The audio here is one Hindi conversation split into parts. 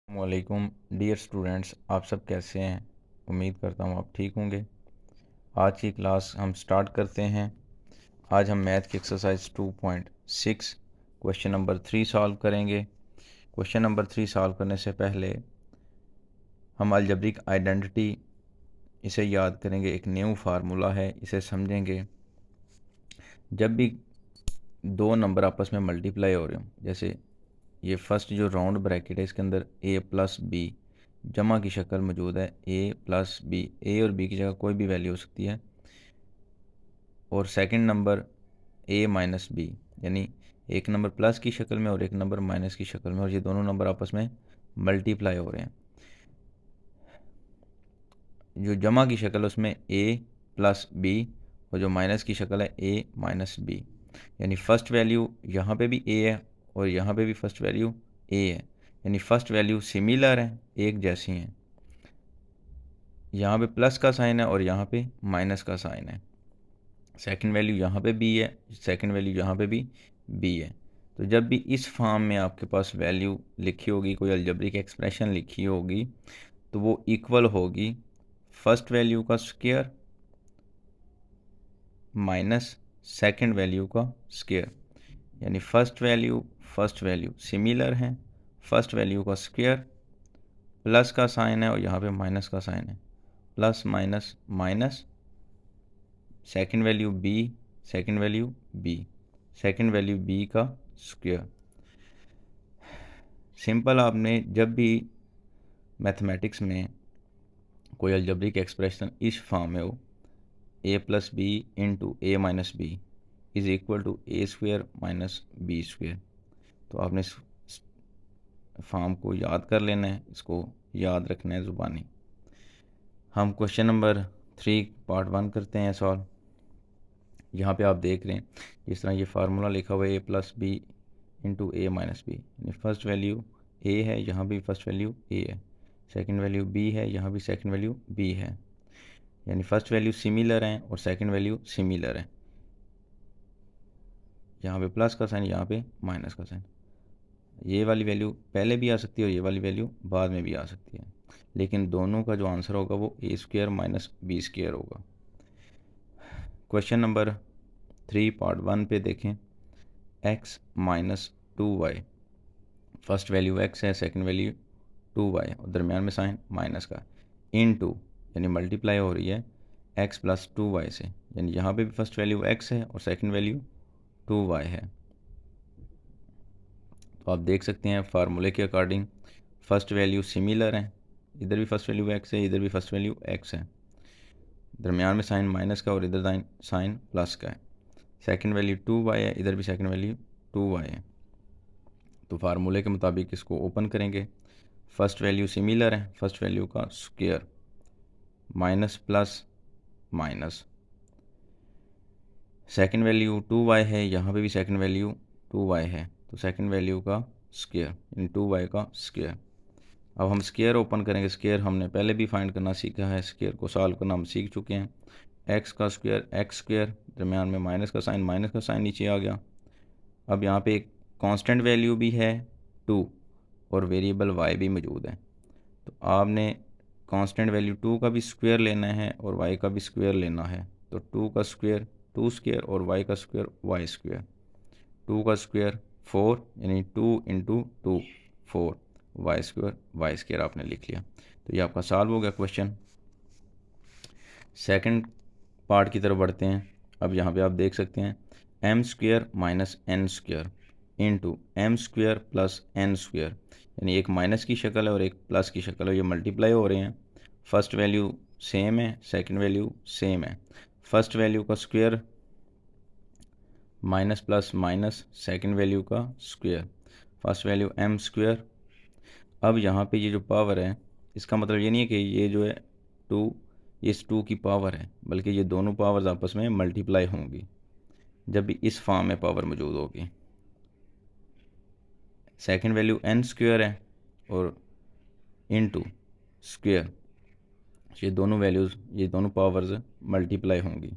वालेकुम डियर स्टूडेंट्स, आप सब कैसे हैं। उम्मीद करता हूँ आप ठीक होंगे। आज की क्लास हम स्टार्ट करते हैं। आज हम मैथ की एक्सरसाइज 2.6 क्वेश्चन नंबर 3 सॉल्व करेंगे। क्वेश्चन नंबर 3 सॉल्व करने से पहले हम अलजेब्रिक आइडेंटिटी इसे याद करेंगे। एक न्यू फार्मूला है, इसे समझेंगे। जब भी दो नंबर आपस में मल्टीप्लाई हो रहे हो, जैसे ये फर्स्ट जो राउंड ब्रैकेट है इसके अंदर a प्लस बी जमा की शक्ल मौजूद है, a प्लस बी, ए और बी की जगह कोई भी वैल्यू हो सकती है। और second number a minus b, यानी एक नंबर प्लस की शक्ल में और एक नंबर माइनस की शक्ल में, और ये दोनों नंबर आपस में मल्टीप्लाई हो रहे हैं। जो जमा की शक्ल है उसमें a प्लस बी और जो माइनस की शक्ल है a माइनस बी, यानी फ़र्स्ट वैल्यू यहाँ पे भी a है और यहाँ पे भी फ़र्स्ट वैल्यू a है, यानी फ़र्स्ट वैल्यू सिमिलर है, एक जैसी हैं। यहाँ पे प्लस का साइन है और यहाँ पे माइनस का साइन है। सेकंड वैल्यू यहाँ पे b है, सेकंड वैल्यू यहाँ पे भी b है। तो जब भी इस फॉर्म में आपके पास वैल्यू लिखी होगी, कोई अलजेब्रिक एक्सप्रेशन लिखी होगी, तो वो इक्वल होगी फर्स्ट वैल्यू का स्क्वायर माइनस सेकंड वैल्यू का स्क्वायर, यानी फर्स्ट वैल्यू सिमिलर हैं, फर्स्ट वैल्यू का स्क्वायर प्लस का साइन है और यहाँ पे माइनस का साइन है, plus minus minus, second value b, second value b, second value b का स्क्वायर। सिंपल, आपने जब भी मैथमेटिक्स में कोई अलजेब्रिक एक्सप्रेशन इस फॉर्म में हो, a plus b into a minus b is equal to a square minus b square, तो आपने इस फॉर्म को याद कर लेना है, इसको याद रखना है ज़ुबानी। हम क्वेश्चन नंबर 3 पार्ट 1 करते हैं सॉल्व। यहाँ पे आप देख रहे हैं जिस तरह ये फार्मूला लिखा हुआ है a plus b into a minus b, यानी फर्स्ट वैल्यू a है, यहाँ भी फर्स्ट वैल्यू a है, सेकंड वैल्यू b है, यहाँ भी सेकंड वैल्यू b है, यानी फर्स्ट वैल्यू सिमिलर है और सेकंड वैल्यू सिमिलर है। यहाँ पे प्लस का साइन, यहाँ पे माइनस का साइन। ये वाली वैल्यू पहले भी आ सकती है और ये वाली वैल्यू बाद में भी आ सकती है, लेकिन दोनों का जो आंसर होगा वो a square minus b square होगा। क्वेश्चन नंबर 3 पार्ट 1 पे देखें। x minus 2y, first value x है, सेकंड वैल्यू 2y और दरमियान में साइन माइनस का, इन टू यानी मल्टीप्लाई हो रही है x प्लस 2y से, यानी यहाँ पे भी फर्स्ट वैल्यू x है और सेकंड वैल्यू 2y है। तो आप देख सकते हैं फार्मूले के अकॉर्डिंग फर्स्ट वैल्यू सिमिलर है, इधर भी फर्स्ट वैल्यू x है, इधर भी फर्स्ट वैल्यू x है, दरमियान में साइन माइनस का और इधर साइन प्लस का है। सेकंड वैल्यू 2y है, इधर भी सेकंड वैल्यू 2y है। तो फार्मूले के मुताबिक इसको ओपन करेंगे। फर्स्ट वैल्यू सिमिलर है, फर्स्ट वैल्यू का square minus plus minus, second value 2y है, यहाँ पे भी सेकंड वैल्यू 2y है, तो सेकंड वैल्यू का स्क्वायर यानी 2y का स्क्वायर। अब हम स्क्वायर ओपन करेंगे। स्क्वायर हमने पहले भी फाइंड करना सीखा है, स्क्वायर को सॉल्व करना हम सीख चुके हैं। x का स्क्वायर एक्स स्क्वायर, दरमियान में माइनस का साइन नीचे आ गया। अब यहाँ पे एक कांस्टेंट वैल्यू भी है 2 और वेरिएबल y भी मौजूद है, तो आपने कांस्टेंट वैल्यू 2 का भी स्क्वायर लेना है और y का भी स्क्वायर लेना है। तो 2 का स्क्वायर 2 स्क्वायर और y का स्क्वायर y स्क्वायर, 2 का स्क्वायर 4 यानी 2 इंटू 2 4, y स्क्वायर आपने लिख लिया। तो ये आपका सॉल्व हो गया क्वेश्चन। सेकंड पार्ट की तरफ बढ़ते हैं। अब यहाँ पे आप देख सकते हैं m square minus n square into m square plus n square, यानी एक माइनस की शक्ल है और एक प्लस की शक्ल है, ये मल्टीप्लाई हो रहे हैं। फर्स्ट वैल्यू सेम है, सेकंड वैल्यू सेम है। फर्स्ट वैल्यू का square minus plus minus, second value का square, first value M square. अब यहाँ पे ये जो पावर है, इसका मतलब ये नहीं है कि ये जो है 2 इस 2 की पावर है, बल्कि ये दोनों पावर्स आपस में मल्टीप्लाई होंगी जब भी इस फॉर्म में पावर मौजूद होगी। सेकंड वैल्यू एन स्क्वायर है और इनटू स्क्वायर, ये दोनों वैल्यूज़, ये दोनों पावर्स मल्टीप्लाई होंगी।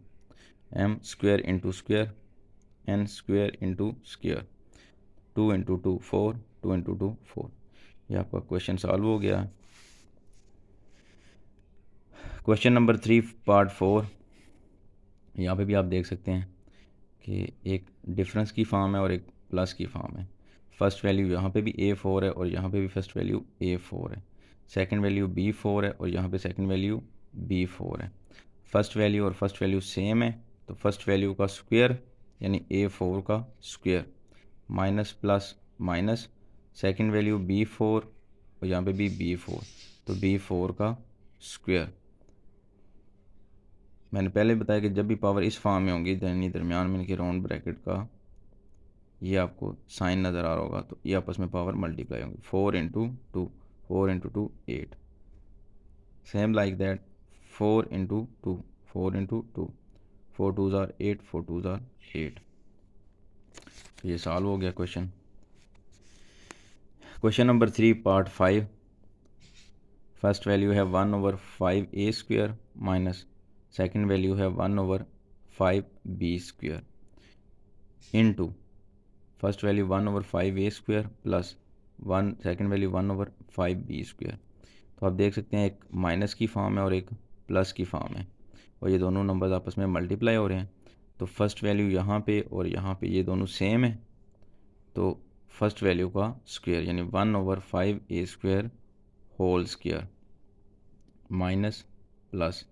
M square into square, n square into square, 2 into 2 4, 2 into 2 4, ये आपका क्वेश्चन सॉल्व हो गया। क्वेश्चन नंबर 3 पार्ट 4, यहाँ पे भी आप देख सकते हैं कि एक डिफरेंस की फॉर्म है और एक प्लस की फॉर्म है। फर्स्ट वैल्यू यहाँ पे भी A4 है और यहाँ पे भी फर्स्ट वैल्यू A4 है। सेकंड वैल्यू B4 है और यहाँ पे सेकंड वैल्यू B4 है। फर्स्ट वैल्यू और फर्स्ट वैल्यू सेम है, तो फर्स्ट वैल्यू का स्क्वायर यानी A4 का square minus plus minus second value B4 और यहाँ पे भी B4, तो B4 का स्क्वायर। मैंने पहले बताया कि जब भी पावर इस फॉर्म में होंगी यानी दरमियान में इनके राउंड ब्रैकेट का ये आपको साइन नज़र आ रहा होगा, तो ये आपस में पावर मल्टीप्लाई होंगी। 4 into 2, 4 into 2 8, same like that 4 into 2, 4 into 2, 4 2 ज़ार 8, 4 2 ज़ार 8। ये सॉल्व हो गया question. Question number 3 part 5, first value है 1/5a² माइनस सेकंड वैल्यू है 1/5b² into first value 1/5a² plus second value 1/5b²। तो आप देख सकते हैं एक माइनस की फॉर्म है और एक प्लस की फॉर्म है और ये दोनों नंबर्स आपस में मल्टीप्लाई हो रहे हैं। तो फर्स्ट वैल्यू यहाँ पे और यहाँ पे ये दोनों सेम है, तो फर्स्ट वैल्यू का स्क्वायर यानी 1/5a² whole square minus plus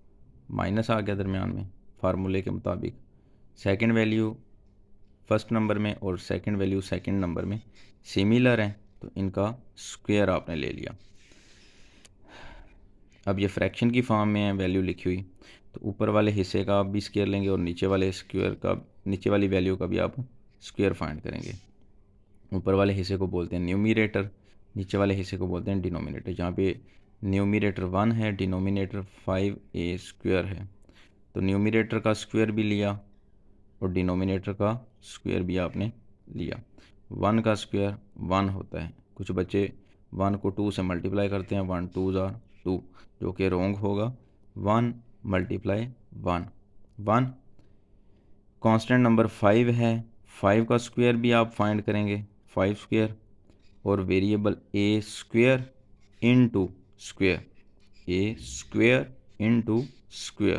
minus आ गया दरमियान में फार्मूले के मुताबिक। सेकंड वैल्यू फर्स्ट नंबर में और सेकंड वैल्यू सेकंड नंबर में सिमिलर हैं, तो इनका स्क्वायर आपने ले लिया। अब ये फ्रैक्शन की फॉर्म में है वैल्यू लिखी हुई, तो ऊपर वाले हिस्से का आप भी स्क्वायर लेंगे और नीचे वाले स्क्वायर का, नीचे वाली वैल्यू का भी आप स्क्वायर फाइंड करेंगे। ऊपर वाले हिस्से को बोलते हैं न्यूमरेटर, नीचे वाले हिस्से को बोलते हैं डिनोमिनेटर। जहाँ पे न्यूमरेटर 1 है, डिनोमिनेटर 5a² है, तो न्यूमरेटर का स्क्वायर भी लिया और डिनोमिनेटर का स्क्वायर भी आपने लिया। 1 का स्क्वायर 1 होता है, कुछ बच्चे 1 को 2 से मल्टीप्लाई करते हैं, 1 2 ज़ार 2, जो कि रॉन्ग होगा। 1 मल्टीप्लाई 1 1। कांस्टेंट नंबर 5 है, 5 का स्क्वायर भी आप फाइंड करेंगे, 5 स्क्वायर, और variable a² into square, a² into square,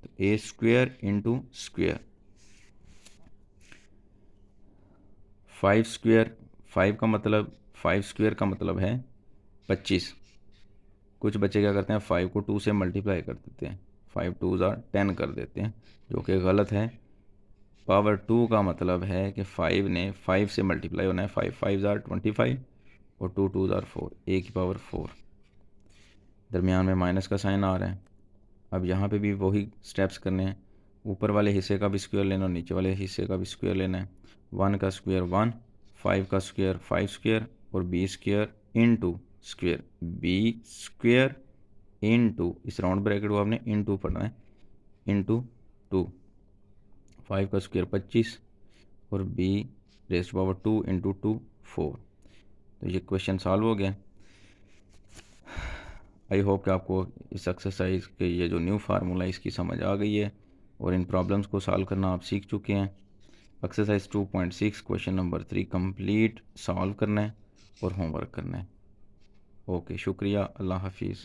तो a² इनटू स्क्वायर। 5 स्क्वायर, 5 का मतलब 5 स्क्वायर का मतलब है 25। कुछ बच्चे क्या करते हैं 5 को 2 से मल्टीप्लाई कर देते हैं, 5 2 ज़ार 10 कर देते हैं, जो कि गलत है। पावर 2 का मतलब है कि 5 ने 5 से मल्टीप्लाई होना है, 5 5 ज़ार 25 और 2 2 ज़ार 4, a की पावर 4। दरमियान में माइनस का साइन आ रहा है। अब यहाँ पे भी वही स्टेप्स करने हैं, ऊपर वाले हिस्से का भी स्क्वायर लेना और नीचे वाले हिस्से का भी स्क्वायर लेना है। 1 का स्क्वायर 1, 5 का स्क्वायर 5 स्क्वायर और b² into square, b² into, इस राउंड ब्रैकेट को आपने इनटू पढ़ना है, इनटू 2, 5 का स्क्वायर 25 और b² इनटू 2 4। तो ये क्वेश्चन सॉल्व हो गया। आई होप कि आपको इस एक्सरसाइज के ये जो न्यू फार्मूला इसकी समझ आ गई है और इन प्रॉब्लम्स को सॉल्व करना आप सीख चुके हैं। Exercise 2.6 question number 3 complete solve करना है और होमवर्क करना है। ओके, शुक्रिया, अल्लाह हाफिज़।